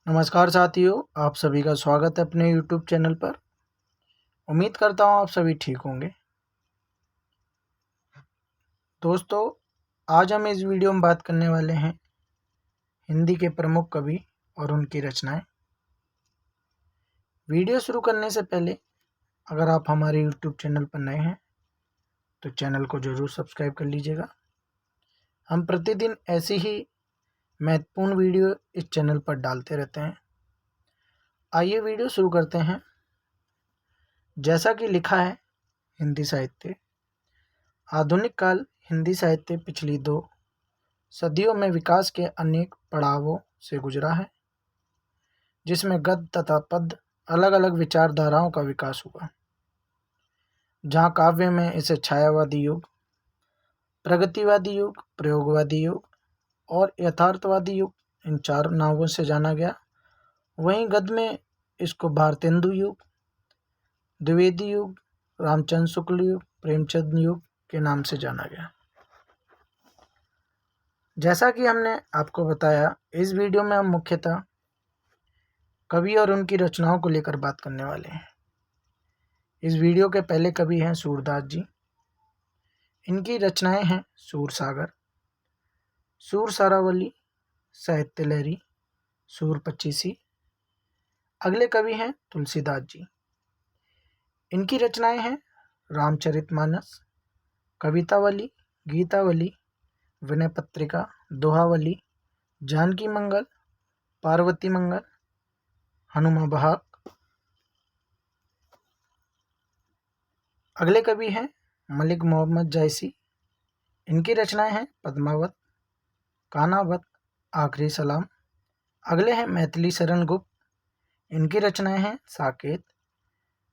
नमस्कार साथियों, आप सभी का स्वागत है अपने YouTube चैनल पर। उम्मीद करता हूँ आप सभी ठीक होंगे। दोस्तों, आज हम इस वीडियो में बात करने वाले हैं हिंदी के प्रमुख कवि और उनकी रचनाएं। वीडियो शुरू करने से पहले अगर आप हमारे YouTube चैनल पर नए हैं तो चैनल को ज़रूर सब्सक्राइब कर लीजिएगा। हम प्रतिदिन ऐसी ही महत्वपूर्ण वीडियो इस चैनल पर डालते रहते हैं। आइए वीडियो शुरू करते हैं। जैसा कि लिखा है हिंदी साहित्य, आधुनिक काल हिंदी साहित्य पिछली 2 सदियों में विकास के अनेक पड़ावों से गुजरा है, जिसमें गद्य तथा पद्य अलग अलग विचारधाराओं का विकास हुआ। जहाँ काव्य में इसे छायावादी युग, प्रगतिवादी युग, प्रयोगवादी युग और यथार्थवादी युग, इन 4 नामों से जाना गया, वहीं गद्य में इसको भारतेंदु युग, द्विवेदी युग, रामचंद्र शुक्ल युग, प्रेमचंद युग के नाम से जाना गया। जैसा कि हमने आपको बताया, इस वीडियो में हम मुख्यतः कवि और उनकी रचनाओं को लेकर बात करने वाले हैं। इस वीडियो के पहले कवि हैं सूरदास जी। इनकी रचनाएं हैं सूर सागर, सूर सारावली, साहित्य लहरी, सूर पचीसी। अगले कवि हैं तुलसीदास जी। इनकी रचनाएं हैं रामचरितमानस, कवितावली, गीतावली, विनय पत्रिका, दोहावली, जानकी मंगल, पार्वती मंगल, हनुमा बहार। अगले कवि हैं मलिक मोहम्मद जायसी। इनकी रचनाएं हैं पद्मावत, कानावत, आखिरी सलाम। अगले हैं मैथिली शरण गुप्त। इनकी रचनाएं हैं साकेत,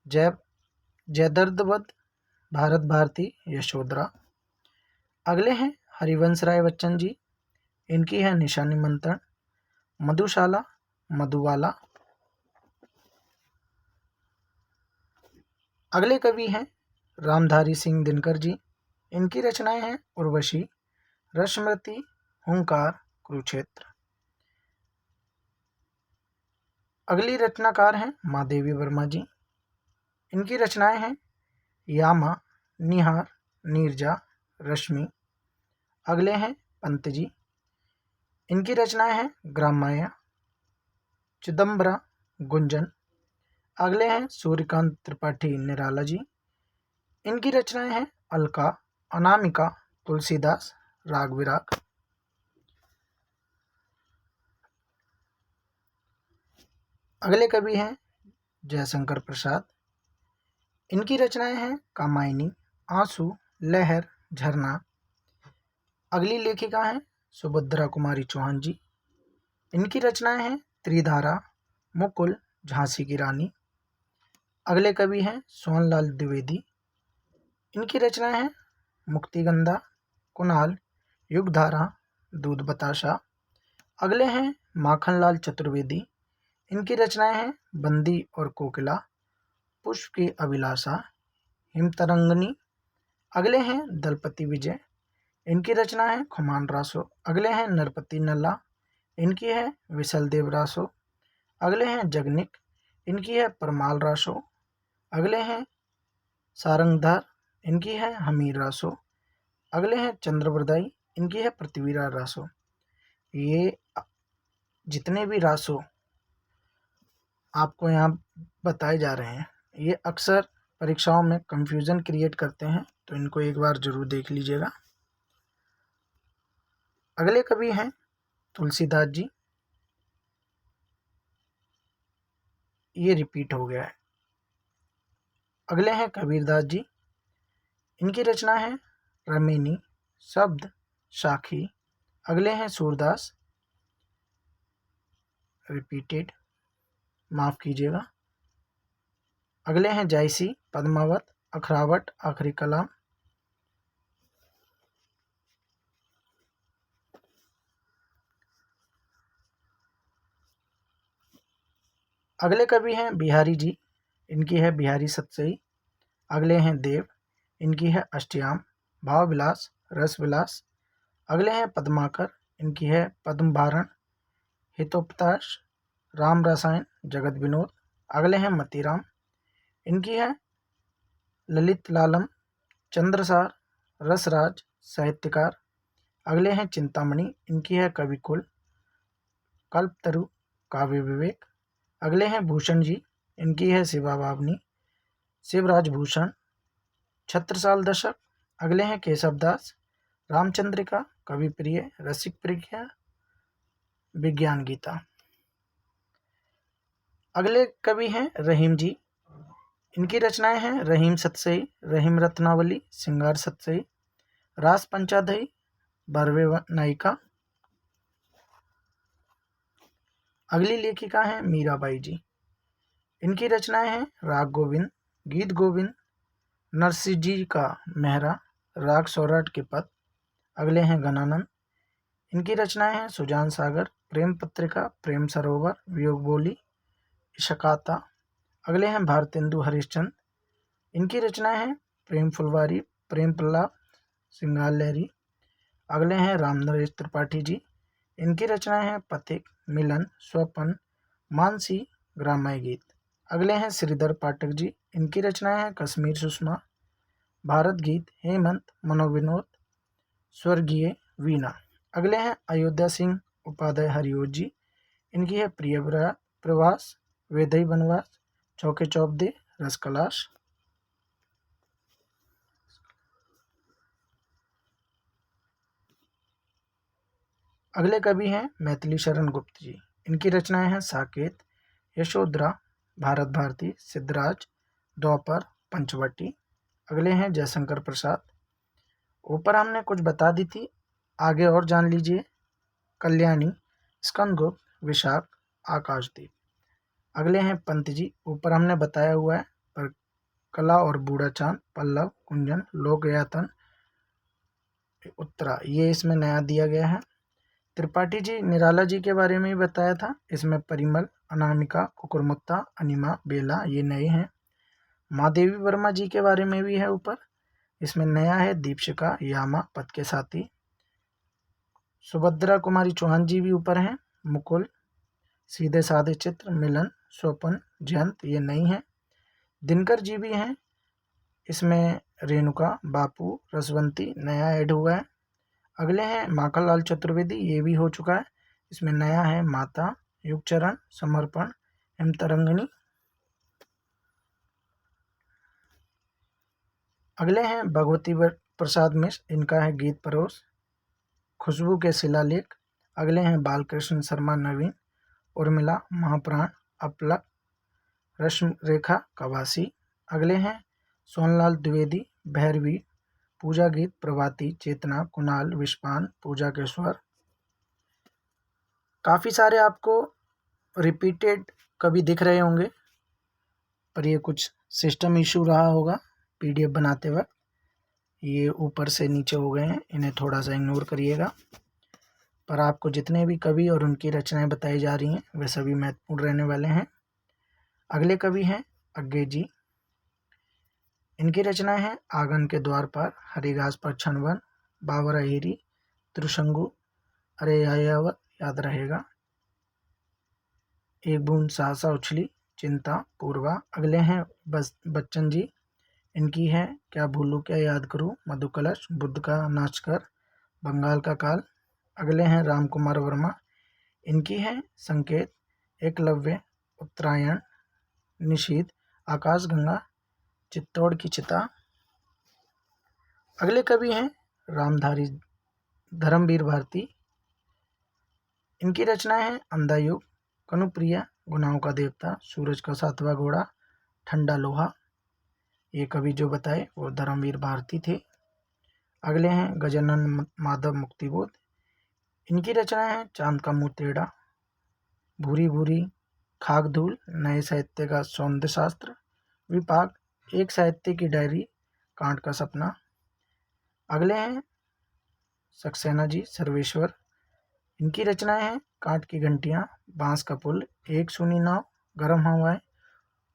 जयद्रथवध, भारत भारती, यशोधरा। अगले हैं हरिवंश राय बच्चन जी। इनकी है निशा निमंत्रण, मधुशाला, मधुबाला। अगले कवि हैं रामधारी सिंह दिनकर जी। इनकी रचनाएं हैं उर्वशी, रसमृति, हुंकार, कुरुक्षेत्र। अगली रचनाकार हैं माँ देवी वर्मा जी। इनकी रचनाएं हैं यामा, निहार, नीरजा, रश्मि। अगले हैं पंत जी। इनकी रचनाएं हैं ग्रामाया, चिदम्बरा, गुंजन। अगले हैं सूर्यकांत त्रिपाठी निराला जी। इनकी रचनाएं हैं अलका, अनामिका, तुलसीदास, राग विराग। अगले कवि हैं जयशंकर प्रसाद। इनकी रचनाएं हैं कामायनी, आंसू, लहर, झरना। अगली लेखिका हैं सुभद्रा कुमारी चौहान जी। इनकी रचनाएं हैं त्रिधारा, मुकुल, झांसी की रानी। अगले कवि हैं सोहनलाल द्विवेदी। इनकी रचनाएं हैं मुक्तिगंधा, कुणाल, युगधारा, दूध बताशा। अगले हैं माखनलाल चतुर्वेदी। इनकी रचनाएं हैं बंदी और कोकिला, पुष्प की अभिलाषा, हिमतरंगिनी। अगले हैं दलपति विजय। इनकी रचना है खुमान रासो। अगले हैं नरपति नल्ला। इनकी है विशल देव रासो। अगले हैं जगनिक। इनकी है परमाल रासो। अगले हैं सारंगधार। इनकी है हमीर रासो। अगले हैं चंद्रवरदाई। इनकी है पृथ्वीराज रासो। ये जितने भी रासो आपको यहाँ बताए जा रहे हैं, ये अक्सर परीक्षाओं में कंफ्यूजन क्रिएट करते हैं, तो इनको एक बार जरूर देख लीजिएगा। अगले कवि हैं तुलसीदास जी। ये रिपीट हो गया है। अगले हैं कबीरदास जी। इनकी रचना है रमेनी, शब्द, साखी। अगले हैं सूरदास, रिपीटेड, माफ कीजिएगा। अगले हैं जायसी, पद्मावत, अखरावट, आखिरी कलाम। अगले कवि हैं बिहारी जी। इनकी है बिहारी सतसई। अगले हैं देव। इनकी है अष्टयाम, भाव विलास, रस विलास। अगले हैं पद्माकर। इनकी है पद्म भारण, हितोपताश। राम रसायन जगत विनोद। अगले हैं मतीराम, इनकी है ललित लालम चंद्रसार रसराज साहित्यकार। अगले हैं चिंतामणि, इनकी है कविकुल कल्पतरु काव्य विवेक। अगले हैं भूषण जी, इनकी है शिवा बावनी शिवराज भूषण छत्रसाल दशक। अगले हैं केशवदास रामचंद्रिका कवि प्रिय रसिक प्रिया विज्ञान गीता। अगले कवि हैं रहीम जी, इनकी रचनाएं हैं रहीम सतसई रहीम रत्नावली सिंगार सतसई रास पंचादई बारहवें नायिका। अगली लेखिका हैं मीराबाई जी, इनकी रचनाएं हैं राग गोविंद गीत गोविंद नरसिंह जी का मेहरा राग सौराठ के पद। अगले हैं गणानंद, इनकी रचनाएं हैं सुजान सागर प्रेम पत्रिका प्रेम सरोवर वियोग बोली इशकाता। अगले हैं भारतेंदु हरिश्चंद्र, इनकी रचनाएं हैं प्रेम फुलवारी प्रेम पल्लव सिंगार लहरी। अगले हैं रामनरेश त्रिपाठी जी, इनकी रचनाएं हैं पथिक मिलन स्वपन मानसी ग्राम्य गीत। अगले हैं श्रीधर पाठक जी, इनकी रचनाएं हैं कश्मीर सुषमा भारत गीत हेमंत मनोविनोद स्वर्गीय वीणा। अगले हैं अयोध्या सिंह उपाध्याय हरिओ जी, इनकी है प्रिय प्रवास वेदई वनवास चौके चौबदे रसकलाश। अगले कवि हैं मैथिली शरण गुप्त जी, इनकी रचनाएं हैं साकेत यशोधरा भारत भारती सिद्धराज द्वापर पंचवटी। अगले हैं जयशंकर प्रसाद, ऊपर हमने कुछ बता दी थी, आगे और जान लीजिए। कल्याणी स्कंदगुप्त विशाख आकाशदीप। अगले हैं पंत जी, ऊपर हमने बताया हुआ है, पर कला और बूढ़ा चांद पल्लव कुंजन लोकयातन उत्तरा, ये इसमें नया दिया गया है। त्रिपाठी जी निराला जी के बारे में ही बताया था, इसमें परिमल अनामिका कुकुरमुत्ता अनिमा बेला ये नए हैं। महादेवी वर्मा जी के बारे में भी है ऊपर, इसमें नया है दीपशिका यामा पद के साथी। सुभद्रा कुमारी चौहान जी भी ऊपर हैं, मुकुल सीधे साधे चित्र मिलन स्वपन जयंत ये नई हैं। दिनकर जी भी हैं, इसमें रेणुका बापू रसवंती नया ऐड हुआ है। अगले हैं माखनलाल चतुर्वेदी, ये भी हो चुका है, इसमें नया है माता युगचरण समर्पण हेमतरंगिणी। अगले हैं भगवती प्रसाद मिश्र, इनका है गीत परोस खुशबू के शिलालेख। अगले हैं बालकृष्ण शर्मा नवीन उर्मिला महाप्राण अपलक रश्मि रेखा कवासी। अगले हैं सोनलाल द्विवेदी भैरवी पूजा गीत प्रभाती चेतना कुणाल विश्वान पूजा के स्वर। काफ़ी सारे आपको रिपीटेड कभी दिख रहे होंगे, पर ये कुछ सिस्टम इशू रहा होगा पीडीएफ बनाते वक्त, ये ऊपर से नीचे हो गए हैं, इन्हें थोड़ा सा इग्नोर करिएगा। पर आपको जितने भी कवि और उनकी रचनाएं बताई जा रही हैं वे सभी महत्वपूर्ण रहने वाले हैं। अगले कवि हैं अज्ञे जी, इनकी रचनाएं हैं आंगन के द्वार पर हरिघास पर छनवन बाबर अहिरी त्रिशंगु अरे यावत याद रहेगा एक बूंद सहसा उछली चिंता पूर्वा। अगले हैं बच्चन जी, इनकी है क्या भूलूं क्या याद करूं मधुकलश बुद्ध का नाचकर बंगाल का काल। अगले हैं राम कुमार वर्मा, इनकी है संकेत एकलव्य उत्तरायण निशीथ आकाशगंगा चित्तौड़ की चिता। अगले कवि हैं रामधारी धर्मवीर भारती, इनकी रचनाएं हैं अंधा युग कनुप्रिया गुनाहों का देवता सूरज का सातवां घोड़ा ठंडा लोहा। ये कवि जो बताए वो धर्मवीर भारती थे। अगले हैं गजानन माधव मुक्तिबोध, इनकी रचनाएं हैं चांद का मुंह टेढ़ा भूरी भूरी खाक धूल नए साहित्य का सौंदर्य शास्त्र विपाक एक साहित्य की डायरी कांट का सपना। अगले हैं सक्सेना जी सर्वेश्वर, इनकी रचनाएं हैं कांट की घंटियां बांस का पुल एक सुनी नाव गर्म हवाएं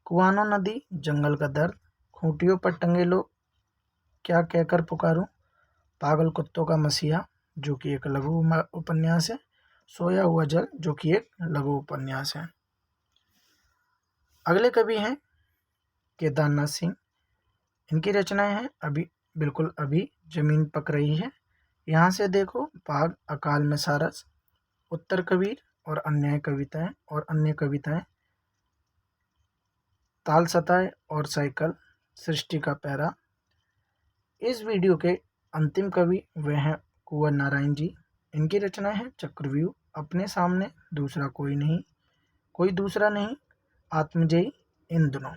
कुआनो नदी जंगल का दर्द खूंटियों पर टंगे लोग क्या कहकर पुकारूं पागल कुत्तों का मसीहा जो कि एक लघु उपन्यास है सोया हुआ जल जो कि एक लघु उपन्यास है। अगले कवि हैं केदारनाथ सिंह। इनकी रचनाएं हैं अभी जमीन पक रही है, यहाँ से देखो, बाघ, अकाल में सारस, उत्तर कबीर और अन्य कविताएं, ताल सताए और साइकिल, सृष्टि का पैरा। इस वीडियो के अंतिम कवि वे हैं कुंवर नारायण जी। इनकी रचनाएं हैं चक्रव्यूह, अपने सामने दूसरा कोई दूसरा नहीं, आत्मजयी, इन दोनों।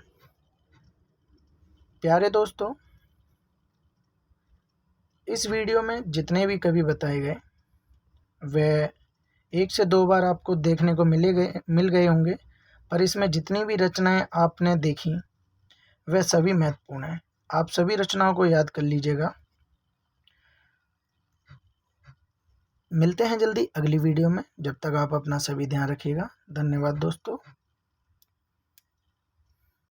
प्यारे दोस्तों, इस वीडियो में जितने भी कवि बताए गए वे 1 से 2 बार आपको देखने को मिल गए होंगे, पर इसमें जितनी भी रचनाएं आपने देखी वे सभी महत्वपूर्ण हैं। आप सभी रचनाओं को याद कर लीजिएगा। मिलते हैं जल्दी अगली वीडियो में, जब तक आप अपना सभी ध्यान रखिएगा। धन्यवाद दोस्तों।